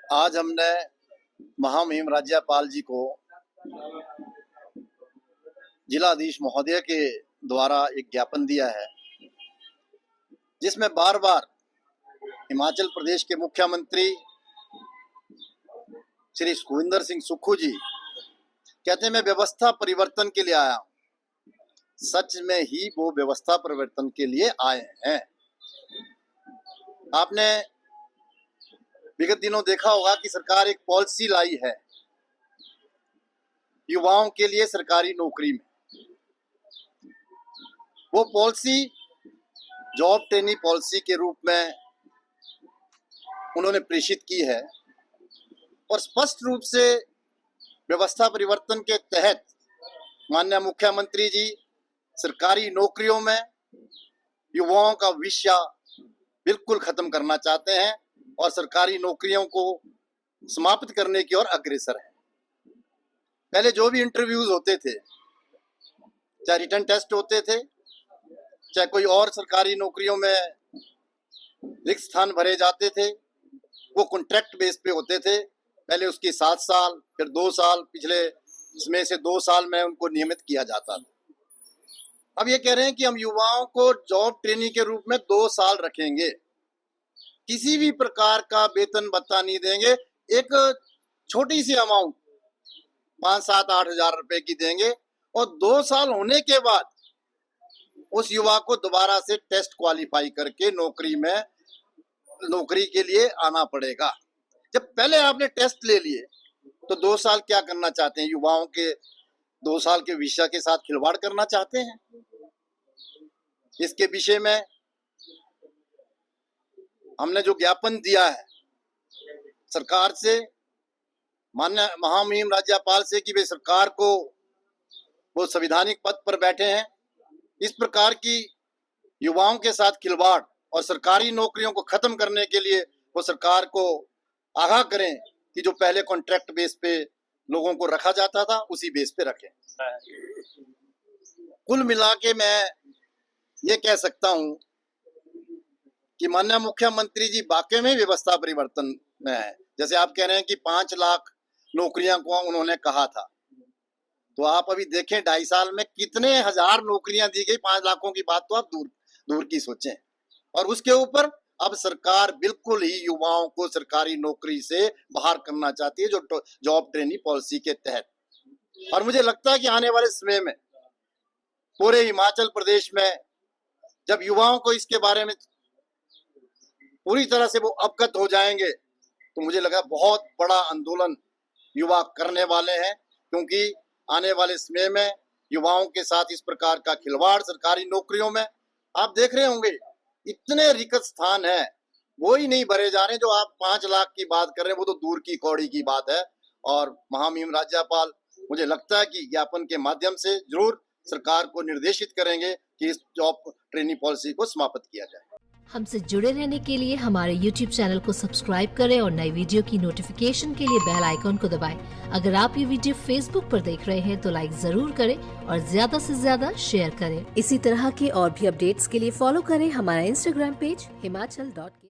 आज हमने महामहिम राज्यपाल जी को जिलाधीश महोदय के द्वारा एक ज्ञापन दिया है, जिसमें बार बार हिमाचल प्रदेश के मुख्यमंत्री श्री सुखविंदर सिंह सुक्खू जी कहते हैं मैं व्यवस्था परिवर्तन के लिए आया हूं। सच में ही वो व्यवस्था परिवर्तन के लिए आए हैं। आपने विगत दिनों देखा होगा कि सरकार एक पॉलिसी लाई है युवाओं के लिए सरकारी नौकरी में। वो पॉलिसी जॉब ट्रेनिंग पॉलिसी के रूप में उन्होंने प्रेषित की है और स्पष्ट रूप से व्यवस्था परिवर्तन के तहत माननीय मुख्यमंत्री जी सरकारी नौकरियों में युवाओं का विषय बिल्कुल खत्म करना चाहते हैं और सरकारी नौकरियों को समाप्त करने की ओर अग्रसर है। पहले जो भी इंटरव्यूज होते थे, चाहे रिटन टेस्ट होते थे, चाहे कोई और सरकारी नौकरियों में रिक्त स्थान भरे जाते थे, वो कॉन्ट्रैक्ट बेस पे होते थे। पहले उसकी 7 साल, फिर 2 साल, पिछले इसमें से 2 साल में उनको नियमित किया जाता था। अब ये कह रहे हैं कि हम युवाओं को जॉब ट्रेनिंग के रूप में 2 साल रखेंगे, किसी भी प्रकार का वेतन भत्ता नहीं देंगे, एक छोटी सी अमाउंट 5, 7, 8 हजार रुपए की देंगे और 2 साल होने के बाद उस युवा को दोबारा से टेस्ट क्वालिफाई करके नौकरी के लिए आना पड़ेगा। जब पहले आपने टेस्ट ले लिए तो 2 साल क्या करना चाहते हैं? युवाओं के 2 साल के विषय के साथ खिलवाड़ करना चाहते हैं। इसके विषय में हमने जो ज्ञापन दिया है सरकार से, माननीय महामहिम राज्यपाल से, कि वे सरकार को, वो संवैधानिक पद पर बैठे हैं, इस प्रकार की युवाओं के साथ खिलवाड़ और सरकारी नौकरियों को खत्म करने के लिए वो सरकार को आगाह करें कि जो पहले कॉन्ट्रैक्ट बेस पे लोगों को रखा जाता था उसी बेस पे रखें। कुल मिला के मैं ये कह सकता हूं कि माननीय मुख्यमंत्री जी वाकई में व्यवस्था परिवर्तन में है। जैसे आप कह रहे हैं कि 5 लाख नौकरियां को उन्होंने कहा था, तो आप अभी देखें 2.5 साल में कितने हजार नौकरियां दी गई। 5 लाखों की बात तो आप दूर की सोचें। और उसके ऊपर अब सरकार बिल्कुल ही युवाओं को सरकारी नौकरी से बाहर करना चाहती है, जो जॉब ट्रेनिंग पॉलिसी के तहत। और मुझे लगता है कि आने वाले समय में पूरे हिमाचल प्रदेश में जब युवाओं को इसके बारे में पूरी तरह से वो अवगत हो जाएंगे तो मुझे लगा बहुत बड़ा आंदोलन युवा करने वाले हैं, क्योंकि आने वाले समय में युवाओं के साथ इस प्रकार का खिलवाड़ सरकारी नौकरियों में आप देख रहे होंगे। इतने रिक्त स्थान है वो ही नहीं भरे जा रहे। जो आप 5 लाख की बात कर रहे हैं वो तो दूर की कौड़ी की बात है। और महामहिम राज्यपाल मुझे लगता है कि ज्ञापन के माध्यम से जरूर सरकार को निर्देशित करेंगे कि इस जॉब ट्रेनिंग पॉलिसी को समाप्त किया जाए। हमसे जुड़े रहने के लिए हमारे YouTube चैनल को सब्सक्राइब करें और नई वीडियो की नोटिफिकेशन के लिए बेल आइकॉन को दबाएं। अगर आप ये वीडियो Facebook पर देख रहे हैं तो लाइक जरूर करें और ज्यादा से ज्यादा शेयर करें। इसी तरह के और भी अपडेट्स के लिए फॉलो करें हमारा Instagram पेज himachal.ke।